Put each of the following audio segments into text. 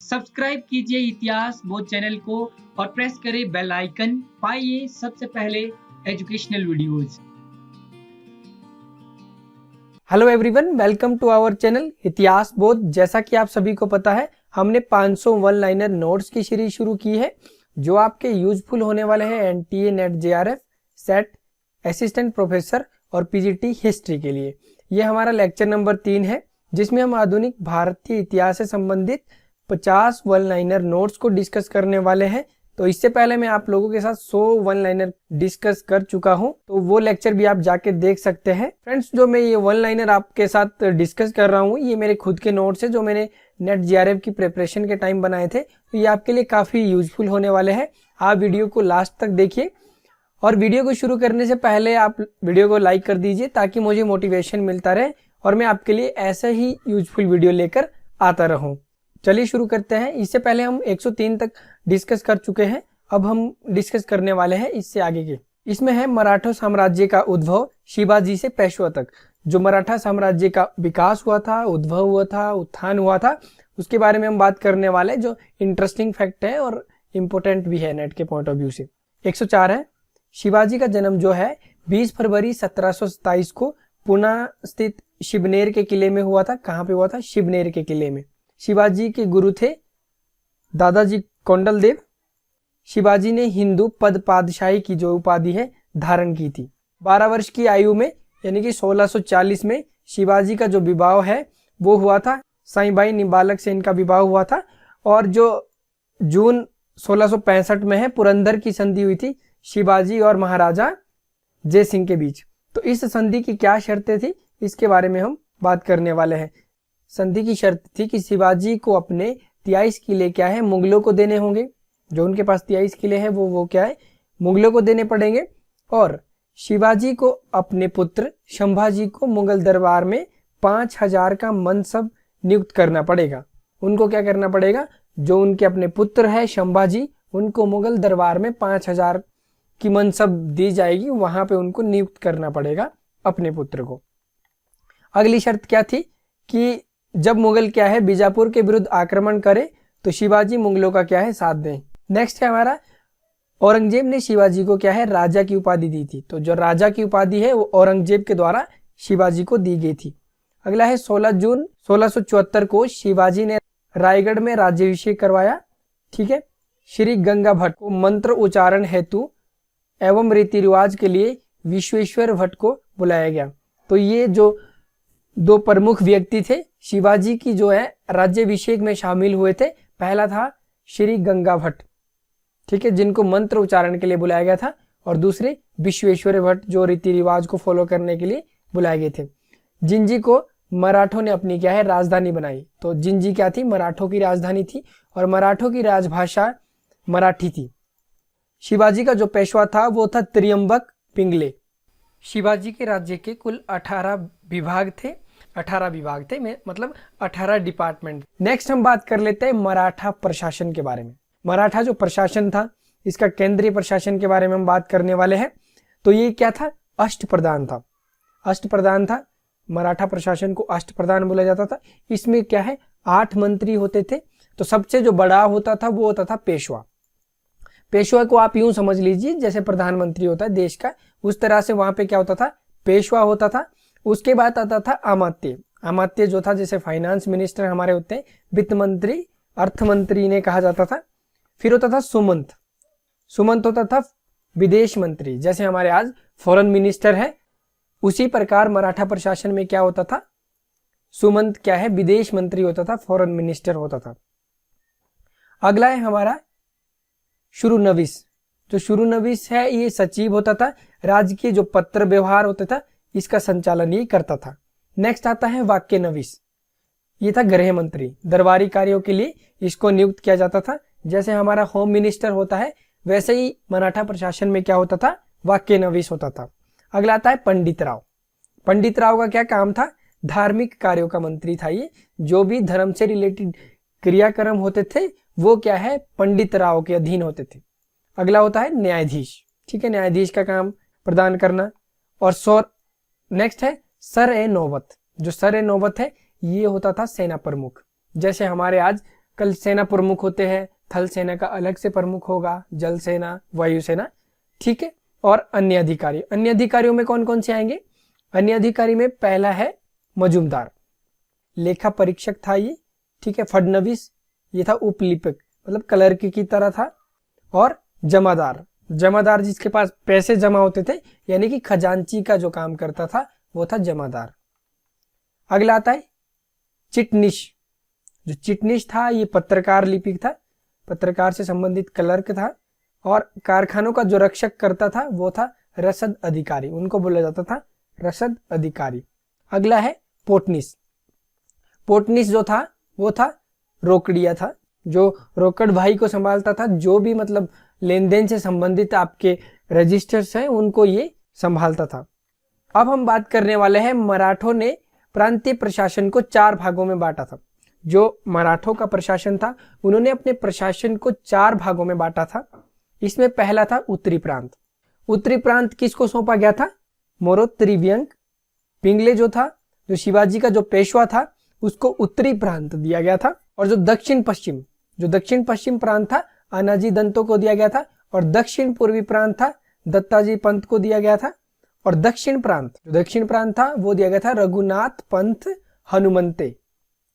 Subscribe कीजिए इतिहास बोध चैनल को और प्रेस करें बेल आइकन। पाइए सबसे पहले educational videos. Hello everyone, welcome to our channel Itihas Bodh. जैसा कि आप सभी को पता है, हमने 500 वन लाइनर नोट्स की सीरीज शुरू की है जो आपके यूजफुल होने वाले हैं NTA, net, JRF, set, assistant professor और पीजीटी हिस्ट्री के लिए। यह हमारा लेक्चर नंबर 3 है जिसमें हम आधुनिक भारतीय इतिहास से संबंधित 50 वन लाइनर नोट्स को डिस्कस करने वाले हैं। तो इससे पहले मैं आप लोगों के साथ 100 वन लाइनर डिस्कस कर चुका हूं, तो वो लेक्चर भी आप जाके देख सकते हैं। फ्रेंड्स, जो मैं ये वन लाइनर आपके साथ डिस्कस कर रहा हूं, ये मेरे खुद के नोट्स है जो मैंने नेट जेआरएफ की प्रिपरेशन के टाइम बनाए थे। तो ये आपके लिए काफी यूजफुल होने वाले हैं। आप वीडियो को लास्ट तक देखिए और वीडियो को शुरू करने से पहले आप वीडियो को लाइक कर दीजिए ताकि मुझे मोटिवेशन मिलता रहे और मैं आपके लिए ऐसे ही यूजफुल वीडियो लेकर आता रहूं। चलिए शुरू करते हैं। इससे पहले हम 103 तक डिस्कस कर चुके हैं, अब हम डिस्कस करने वाले हैं इससे आगे के। इसमें है मराठा साम्राज्य का उद्भव शिवाजी से पेशवा तक। जो मराठा साम्राज्य का विकास हुआ था, उद्भव हुआ था, उत्थान हुआ था, उसके बारे में हम बात करने वाले हैं, जो इंटरेस्टिंग फैक्ट है और इम्पोर्टेंट भी है नेट के पॉइंट ऑफ व्यू से। 104 है, शिवाजी का जन्म जो है 20 फरवरी 1727 को पुणे स्थित शिवनेर के किले में हुआ था। कहाँ पे हुआ था? शिवनेर के किले में। शिवाजी के गुरु थे दादाजी कौंडलदेव। शिवाजी ने हिंदू पद पादशाही की जो उपाधि है धारण की थी। 12 वर्ष की आयु में यानी कि 1640 में शिवाजी का जो विवाह है वो हुआ था। साईबाई निम्बालक से इनका विवाह हुआ था और जो जून 1665 में है पुरंदर की संधि हुई थी शिवाजी और महाराजा जय सिंह के बीच। तो इस संधि की क्या शर्तें थी इसके बारे में हम बात करने वाले हैं। संधि की शर्त थी कि शिवाजी को अपने 23 किले क्या है मुगलों को देने होंगे। जो उनके पास 23 किले हैं वो क्या है मुगलों को देने पड़ेंगे। और शिवाजी को अपने पुत्र संभाजी को मुगल दरबार में 5000 का मनसब नियुक्त करना पड़ेगा। उनको क्या करना पड़ेगा? जो उनके अपने पुत्र है संभाजी, उनको मुगल दरबार में 5000 की मनसब दी जाएगी, वहां पे उनको नियुक्त करना पड़ेगा अपने पुत्र को। अगली शर्त क्या थी कि जब मुगल क्या है बीजापुर के विरुद्ध आक्रमण करे तो शिवाजी मुगलों का क्या है साथ दें। नेक्स्ट है हमारा, औरंगजेब ने शिवाजी को क्या है राजा की उपाधि दी थी। तो जो राजा की उपाधि है वो औरंगजेब के द्वारा शिवाजी को दी गई थी। अगला है 16 जून 1674 को शिवाजी ने रायगढ़ में राज्याभिषेक करवाया। ठीक है। श्री गंगा भट्ट को मंत्र उच्चारण हेतु एवं रीति रिवाज के लिए विश्वेश्वर भट्ट को बुलाया गया। तो ये जो दो प्रमुख व्यक्ति थे शिवाजी की जो है राज्याभिषेक में शामिल हुए थे। पहला था श्री गंगा भट्ट, ठीक है, जिनको मंत्र उच्चारण के लिए बुलाया गया था, और दूसरे विश्वेश्वर भट्ट जो रीति रिवाज को फॉलो करने के लिए बुलाए गए थे। जिंजी को मराठों ने अपनी क्या है राजधानी बनाई। तो जिंजी क्या थी? मराठों की राजधानी थी और मराठों की राजभाषा मराठी थी। शिवाजी का जो पेशवा था वो था त्रियंबक पिंगले। शिवाजी के राज्य के कुल 18 विभाग थे। 18 विभाग थे मतलब 18 डिपार्टमेंट। नेक्स्ट हम बात कर लेते हैं मराठा प्रशासन के बारे में। मराठा जो प्रशासन था इसका केंद्रीय प्रशासन के बारे में हम बात करने वाले हैं। तो ये क्या था? अष्टप्रधान था। अष्टप्रधान था। मराठा प्रशासन को अष्टप्रधान बोला जाता था। इसमें क्या है 8 मंत्री होते थे। तो सबसे जो बड़ा होता था वो होता था पेशवा। पेशवा को आप यूं समझ लीजिए जैसे प्रधानमंत्री होता है देश का, उस तरह से वहां पे क्या होता था पेशवा होता था। उसके बाद आता था अमात्य। अमात्य जो था जैसे फाइनेंस मिनिस्टर हमारे होते हैं, वित्त मंत्री, अर्थ मंत्री इन्हें कहा जाता था। फिर होता था सुमंत। सुमंत होता था विदेश मंत्री, जैसे हमारे आज फॉरेन मिनिस्टर है उसी प्रकार मराठा प्रशासन में क्या होता था सुमंत क्या है विदेश मंत्री होता था, फॉरेन मिनिस्टर होता था। अगला है हमारा शुरुनविस। जो शुरुनविस है ये सचिव होता था। राज्य के जो पत्र व्यवहार होता था इसका संचालन ये करता था। नेक्स्ट आता है वाक्य नविस। ये था गृह मंत्री। दरबारी कार्यों के लिए इसको नियुक्त किया जाता था। जैसे हमारा होम मिनिस्टर होता है वैसे ही मराठा प्रशासन में क्या होता था वाक्य नविस होता था। अगला आता है पंडित राव। पंडित राव का क्या काम था? धार्मिक कार्यों का मंत्री था ये। जो भी धर्म से रिलेटेड क्रियाक्रम होते थे वो क्या है पंडित राव के अधीन होते थे। अगला होता है न्यायाधीश। ठीक है, न्यायाधीश का काम प्रदान करना। और नेक्स्ट है सर ए नौबत। जो सर ए नौबत है ये होता था सेना प्रमुख। जैसे हमारे आज कल सेना प्रमुख होते हैं, थल सेना का अलग से प्रमुख होगा, जल सेना, वायु सेना, ठीक है। और अन्य अधिकारी, अन्य अधिकारियों में कौन कौन से आएंगे? अन्य अधिकारी में पहला है मजूमदार, लेखा परीक्षक था ये, ठीक है। फडनवीस, ये था उपलिपिक, मतलब क्लर्क की तरह था। और जमादार, जमादार जिसके पास पैसे जमा होते थे, यानी कि खजांची का जो काम करता था वो था जमादार। अगला आता है चिटनिश, जो चिटनिश था ये पत्रकार लिपिक था, पत्रकार से संबंधित क्लर्क था। और कारखानों का जो रक्षक करता था वो था रसद अधिकारी, उनको बोला जाता था रसद अधिकारी। अगला है पोटनिस, पोटनिस जो था वो था रोकड़िया था, जो रोकड़ भाई को संभालता था, जो भी मतलब लेन देन से संबंधित आपके रजिस्टर्स हैं उनको ये संभालता था। अब हम बात करने वाले हैं मराठों ने प्रांतीय प्रशासन को 4 भागों में बांटा था। जो मराठों का प्रशासन था उन्होंने अपने प्रशासन को 4 भागों में बांटा था। इसमें पहला था उत्तरी प्रांत। उत्तरी प्रांत किसको सौंपा गया था? मोरोत्तरीव्यंक पिंगले जो था, जो शिवाजी का जो पेशवा था, उसको उत्तरी प्रांत दिया गया था। और जो दक्षिण पश्चिम प्रांत था अनाजी दंतो को दिया गया था। और दक्षिण पूर्वी प्रांत था दत्ताजी पंत को दिया गया था। और दक्षिण प्रांत था वो दिया गया था रघुनाथ पंत हनुमंते,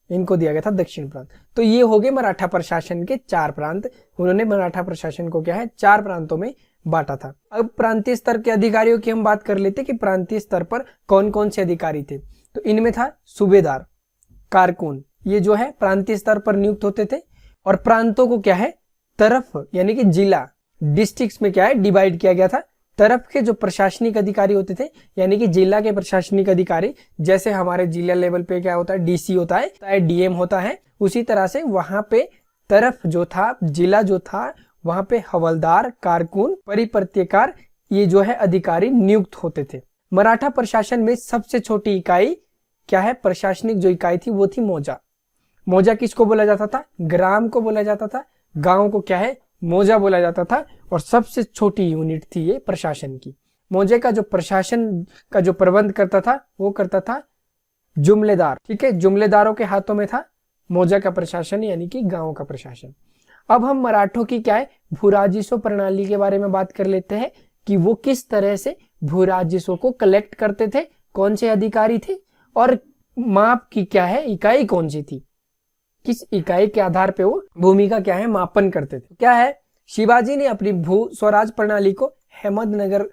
इनको दिया गया था दक्षिण प्रांत। तो ये हो गए मराठा प्रशासन के 4 प्रांत। उन्होंने मराठा प्रशासन को क्या है 4 प्रांतों में बांटा था। अब प्रांतीय स्तर के अधिकारियों की हम बात कर लेते कि प्रांतीय स्तर पर कौन कौन से अधिकारी थे। तो इनमें था सूबेदार, कारकुन, ये जो है प्रांतीय स्तर पर नियुक्त होते थे। और प्रांतों को क्या है तरफ यानी कि जिला, डिस्ट्रिक्ट्स में क्या है डिवाइड किया गया था। तरफ के जो प्रशासनिक अधिकारी होते थे यानी कि जिला के प्रशासनिक अधिकारी, जैसे हमारे जिला लेवल पे क्या होता है डीसी होता है, डीएम होता है, उसी तरह से वहां पे तरफ जो था, जिला जो था, वहां पे हवलदार, कारकुन, परिपर्त्यकार, ये जो है अधिकारी नियुक्त होते थे। मराठा प्रशासन में सबसे छोटी इकाई क्या है, प्रशासनिक जो इकाई थी वो थी मौजा। मौजा किसको बोला जाता था? ग्राम को बोला जाता था। गांव को क्या है मौजा बोला जाता था। और सबसे छोटी यूनिट थी ये प्रशासन की। मौजे का जो प्रशासन का जो प्रबंध करता था वो करता था जुमलेदार, ठीक है। जुमलेदारों के हाथों में था मौजा का प्रशासन यानी कि गांव का प्रशासन। अब हम मराठों की क्या है भूराजस्व प्रणाली के बारे में बात कर लेते हैं कि वो किस तरह से भूराजस्व को कलेक्ट करते थे, कौन से अधिकारी थे और माप की क्या है इकाई कौन सी थी, किस इकाई के आधार पे वो भूमि का क्या है मापन करते थे। क्या है शिवाजी ने अपनी भू स्वराज प्रणाली को अहमदनगर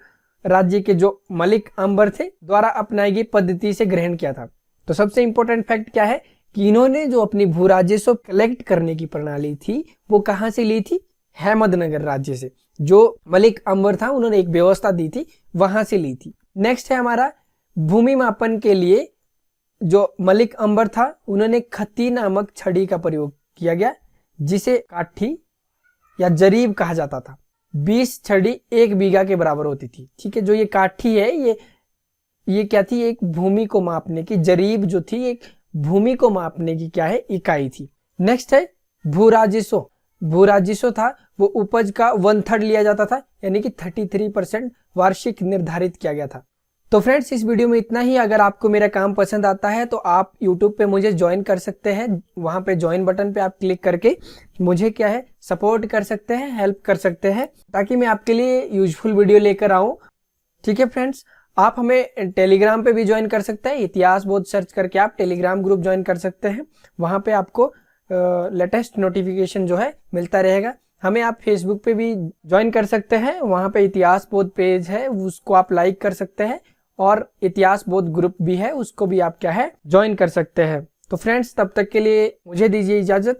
राज्य के जो मलिक अंबर थे द्वारा अपनाई गई पद्धति से ग्रहण किया था। तो सबसे इंपॉर्टेंट फैक्ट क्या है कि इन्होंने जो अपनी भू राजस्व कलेक्ट करने की प्रणाली थी वो कहां से ली थी? अहमदनगर राज्य से। जो मलिक अंबर था उन्होंने एक व्यवस्था दी थी, वहां से ली थी। नेक्स्ट है हमारा भूमि मापन के लिए जो मलिक अंबर था उन्होंने खत्ती नामक छड़ी का प्रयोग किया गया, जिसे काठी या जरीब कहा जाता था। 20 छड़ी 1 बीघा के बराबर होती थी, ठीक है। जो ये काठी है ये क्या थी? एक भूमि को मापने की, जरीब जो थी एक भूमि को मापने की क्या है इकाई थी। नेक्स्ट है भूराजस्व। भूराजस्व था वो उपज का 1/3 लिया जाता था यानी कि 33% वार्षिक निर्धारित किया गया था। तो फ्रेंड्स इस वीडियो में इतना ही। अगर आपको मेरा काम पसंद आता है तो आप YouTube पे मुझे ज्वाइन कर सकते हैं। वहां पे ज्वाइन बटन पे आप क्लिक करके मुझे क्या है सपोर्ट कर सकते हैं, हेल्प कर सकते हैं, ताकि मैं आपके लिए यूजफुल वीडियो लेकर आऊं। ठीक है फ्रेंड्स, आप हमें टेलीग्राम पे भी ज्वाइन कर सकते हैं। इतिहास बोध सर्च करके आप टेलीग्राम ग्रुप ज्वाइन कर सकते हैं। वहां पे आपको लेटेस्ट नोटिफिकेशन जो है मिलता रहेगा। हमें आप फेसबुक पे भी ज्वाइन कर सकते हैं। वहां पे इतिहास बोध पेज है, उसको आप लाइक कर सकते हैं। और इतिहास बोध ग्रुप भी है, उसको भी आप क्या है ज्वाइन कर सकते हैं। तो फ्रेंड्स तब तक के लिए मुझे दीजिए इजाजत।